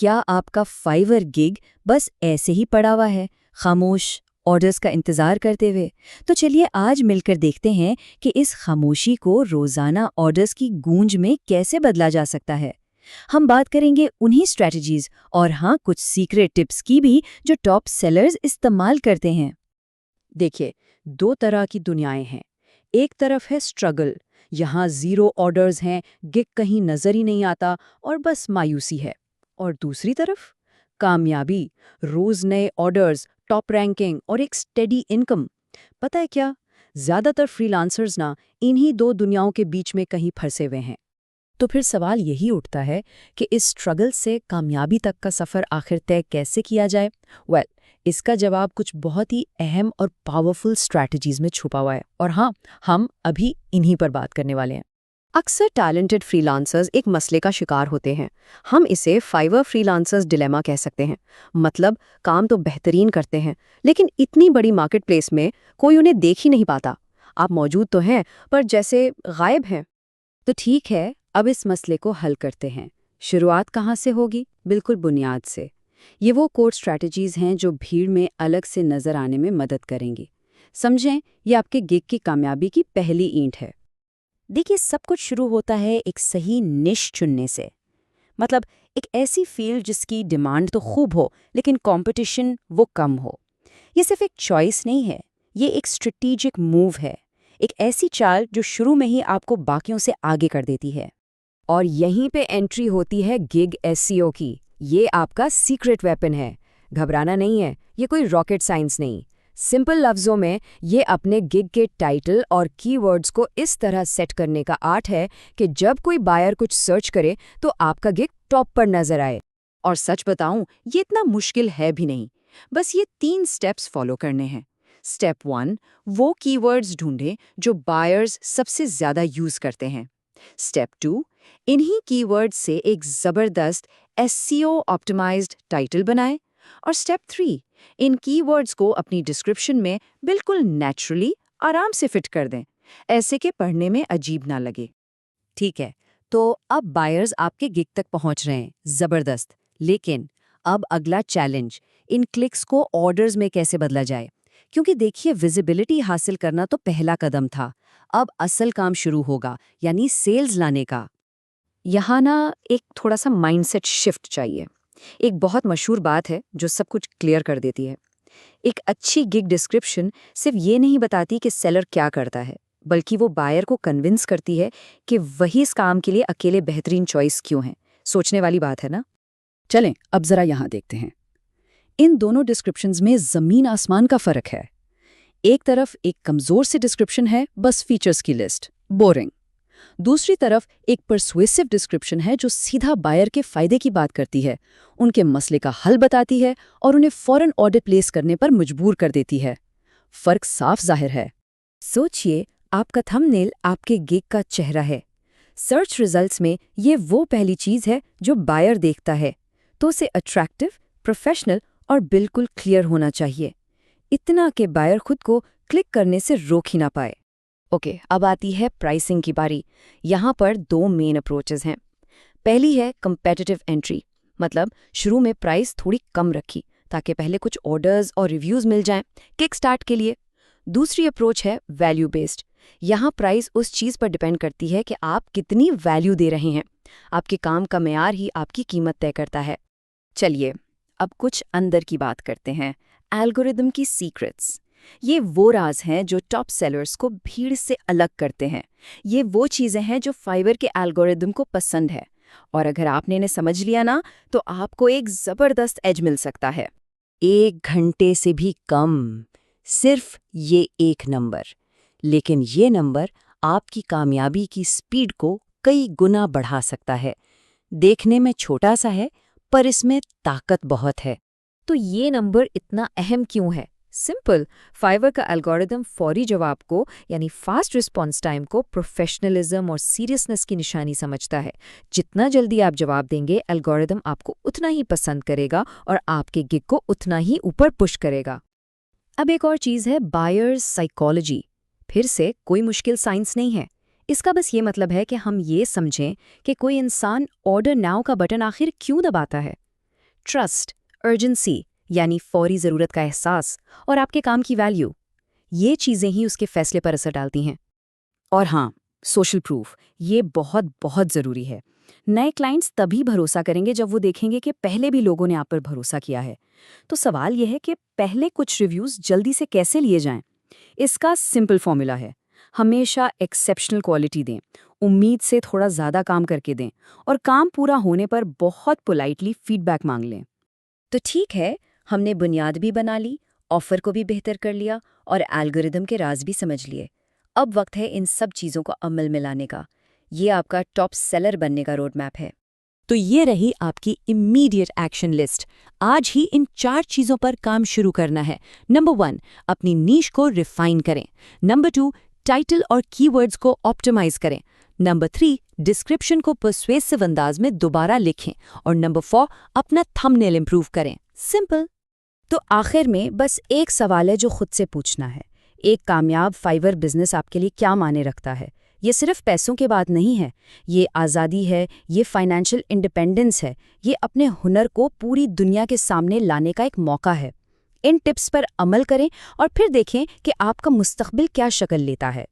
क्या आपका Fiverr gig बस ऐसे ही पड़ा हुआ है, खामोश, ऑर्डर्स का इंतजार करते हुए? तो चलिए आज मिलकर देखते हैं कि इस खामोशी को रोजाना ऑर्डर्स की गूंज में कैसे बदला जा सकता है। हम बात करेंगे उन्हीं स्ट्रैटेजीज और हाँ, कुछ सीक्रेट टिप्स की भी जो टॉप सेलर्स इस्तेमाल करते हैं। देखिए, दो तरह की दुनियाएं हैं। एक तरफ है स्ट्रगल, यहाँ जीरो ऑर्डर्स हैं, गिग कहीं नजर ही नहीं आता और बस मायूसी है। और दूसरी तरफ कामयाबी, रोज नए ऑर्डर्स, टॉप रैंकिंग और एक स्टेडी इनकम। पता है क्या, ज्यादातर फ्रीलांसर्स ना इन्हीं दो दुनियाओं के बीच में कहीं फंसे हुए हैं। तो फिर सवाल यही उठता है कि इस स्ट्रगल से कामयाबी तक का सफर आखिर तय कैसे किया जाए? इसका जवाब कुछ बहुत ही अहम और पावरफुल स्ट्रैटेजीज में छुपा हुआ है, और हाँ, हम अभी इन्हीं पर बात करने वाले हैं। अक्सर टैलेंटेड फ्रीलांसर्स एक मसले का शिकार होते हैं। हम इसे फाइवर फ्रीलांसर्स डिलेमा कह सकते हैं। मतलब काम तो बेहतरीन करते हैं, लेकिन इतनी बड़ी मार्केट प्लेस में कोई उन्हें देख ही नहीं पाता। आप मौजूद तो हैं, पर जैसे गायब हैं। तो ठीक है, अब इस मसले को हल करते हैं। शुरुआत कहाँ से होगी? बिल्कुल बुनियाद से। ये वो कोर स्ट्रैटेजीज हैं जो भीड़ में अलग से नजर आने में मदद करेंगी। समझें, ये आपके गिग की कामयाबी की पहली ईंट है। देखिए, सब कुछ शुरू होता है एक सही निश चुनने से। मतलब एक ऐसी फील्ड जिसकी डिमांड तो खूब हो लेकिन कंपटीशन वो कम हो। ये सिर्फ एक चॉइस नहीं है, ये एक स्ट्रेटेजिक मूव है। एक ऐसी चाल जो शुरू में ही आपको बाकियों से आगे कर देती है। और यहीं पे एंट्री होती है गिग एसईओ की। ये आपका सीक्रेट वेपन है। घबराना नहीं है, ये कोई रॉकेट साइंस नहीं। सिंपल लफ्ज़ों में, ये अपने गिग के टाइटल और कीवर्ड्स को इस तरह सेट करने का आर्ट है कि जब कोई बायर कुछ सर्च करे तो आपका गिग टॉप पर नजर आए। और सच बताऊं, ये इतना मुश्किल है भी नहीं। बस ये 3 स्टेप्स फॉलो करने हैं। स्टेप 1, वो कीवर्ड्स ढूंढें जो बायर्स सबसे ज़्यादा यूज़ करते हैं। स्टेप 2, इन्हीं कीवर्ड्स से एक ज़बरदस्त एसईओ ऑप्टिमाइज्ड टाइटल बनाएं। और स्टेप 3, इन कीवर्ड्स को अपनी डिस्क्रिप्शन में बिल्कुल नेचुरली आराम से फिट कर दें, ऐसे कि पढ़ने में अजीब ना लगे। ठीक है, तो अब बायर्स आपके गिग तक पहुंच रहे हैं, जबरदस्त। लेकिन अब अगला चैलेंज, इन क्लिक्स को ऑर्डर्स में कैसे बदला जाए? क्योंकि देखिए, विजिबिलिटी हासिल करना तो पहला कदम था। अब असल काम शुरू होगा, यानी सेल्स लाने का। यहाँ ना एक थोड़ा सा माइंडसेट शिफ्ट चाहिए। एक बहुत मशहूर बात है जो सब कुछ क्लियर कर देती है। एक अच्छी गिग डिस्क्रिप्शन सिर्फ ये नहीं बताती कि सेलर क्या करता है, बल्कि वो बायर को कन्विंस करती है कि वही इस काम के लिए अकेले बेहतरीन चॉइस क्यों है। सोचने वाली बात है ना? चलें, अब जरा यहाँ देखते हैं। इन दोनों डिस्क्रिप्शंस में ज़मीन आसमान का फ़र्क है। एक तरफ एक कमज़ोर सी डिस्क्रिप्शन है, बस फीचर्स की लिस्ट, बोरिंग। दूसरी तरफ एक परसुएसिव डिस्क्रिप्शन है जो सीधा बायर के फायदे की बात करती है, उनके मसले का हल बताती है और उन्हें फौरन ऑर्डर प्लेस करने पर मजबूर कर देती है। फर्क साफ जाहिर है। सोचिए, आपका थंबनेल आपके गिग का चेहरा है। सर्च रिजल्ट्स में ये वो पहली चीज़ है जो बायर देखता है, तो उसे अट्रैक्टिव, प्रोफेशनल और बिल्कुल क्लियर होना चाहिए, इतना कि बायर खुद को क्लिक करने से रोक ही ना पाए। ओके, अब आती है प्राइसिंग की बारी। यहाँ पर 2 मेन अप्रोचेस हैं। पहली है कम्पेटिटिव एंट्री, मतलब शुरू में प्राइस थोड़ी कम रखी ताकि पहले कुछ ऑर्डर्स और रिव्यूज़ मिल जाएं किक स्टार्ट के लिए। दूसरी अप्रोच है वैल्यू बेस्ड। यहाँ प्राइस उस चीज़ पर डिपेंड करती है कि आप कितनी वैल्यू दे रहे हैं। आपके काम का मेयार ही आपकी कीमत तय करता है। चलिए, अब कुछ अंदर की बात करते हैं, एल्गोरिदम की सीक्रेट्स। ये वो राज हैं जो टॉप सेलर्स को भीड़ से अलग करते हैं। ये वो चीज़ें हैं जो फाइवर के एल्गोरिदम को पसंद है, और अगर आपने इन्हें समझ लिया ना, तो आपको एक ज़बरदस्त एज मिल सकता है। 1 घंटे से भी कम, सिर्फ ये एक नंबर। लेकिन ये नंबर आपकी कामयाबी की स्पीड को कई गुना बढ़ा सकता है। देखने में छोटा सा है, पर इसमें ताकत बहुत है। तो ये नंबर इतना अहम क्यों है? सिंपल, फाइवर का एल्गोरिदम फौरी जवाब को, यानी फास्ट रिस्पॉन्स टाइम को प्रोफेशनलिज्म और सीरियसनेस की निशानी समझता है। जितना जल्दी आप जवाब देंगे, एल्गोरिदम आपको उतना ही पसंद करेगा और आपके गिग को उतना ही ऊपर पुश करेगा। अब एक और चीज़ है बायर्स साइकोलॉजी। फिर से कोई मुश्किल साइंस नहीं है। इसका बस ये मतलब है कि हम ये समझें कि कोई इंसान ऑर्डर नाउ का बटन आखिर क्यों दबाता है। ट्रस्ट, अर्जेंसी यानी फौरी ज़रूरत का एहसास और आपके काम की वैल्यू, ये चीज़ें ही उसके फैसले पर असर डालती हैं। और हाँ, सोशल प्रूफ, ये बहुत बहुत ज़रूरी है। नए क्लाइंट्स तभी भरोसा करेंगे जब वो देखेंगे कि पहले भी लोगों ने आप पर भरोसा किया है। तो सवाल यह है कि पहले कुछ रिव्यूज़ जल्दी से कैसे लिए जाएं? इसका सिंपल फॉर्मूला है, हमेशा एक्सेप्शनल क्वालिटी दें, उम्मीद से थोड़ा ज़्यादा काम करके दें और काम पूरा होने पर बहुत पोलाइटली फीडबैक मांग लें। तो ठीक है, हमने बुनियाद भी बना ली, ऑफर को भी बेहतर कर लिया और एल्गोरिदम के राज भी समझ लिए। अब वक्त है इन सब चीज़ों को अमल में लाने का। ये आपका टॉप सेलर बनने का रोड मैप है। तो ये रही आपकी इमीडिएट एक्शन लिस्ट। आज ही इन 4 चीज़ों पर काम शुरू करना है। नंबर 1, अपनी नीश को रिफाइन करें। नंबर 2, टाइटल और कीवर्ड्स को ऑप्टिमाइज करें। नंबर 3, डिस्क्रिप्शन को पर्सुएसिव अंदाज में दोबारा लिखें। और नंबर 4, अपना थंबनेल इंप्रूव करें। सिंपल। तो आखिर में बस एक सवाल है जो खुद से पूछना है, एक कामयाब फाइवर बिजनेस आपके लिए क्या मायने रखता है? ये सिर्फ पैसों की बात नहीं है, ये आज़ादी है, ये फाइनेंशियल इंडिपेंडेंस है, ये अपने हुनर को पूरी दुनिया के सामने लाने का एक मौका है। इन टिप्स पर अमल करें और फिर देखें कि आपका मुस्तकबिल क्या शक्ल लेता है।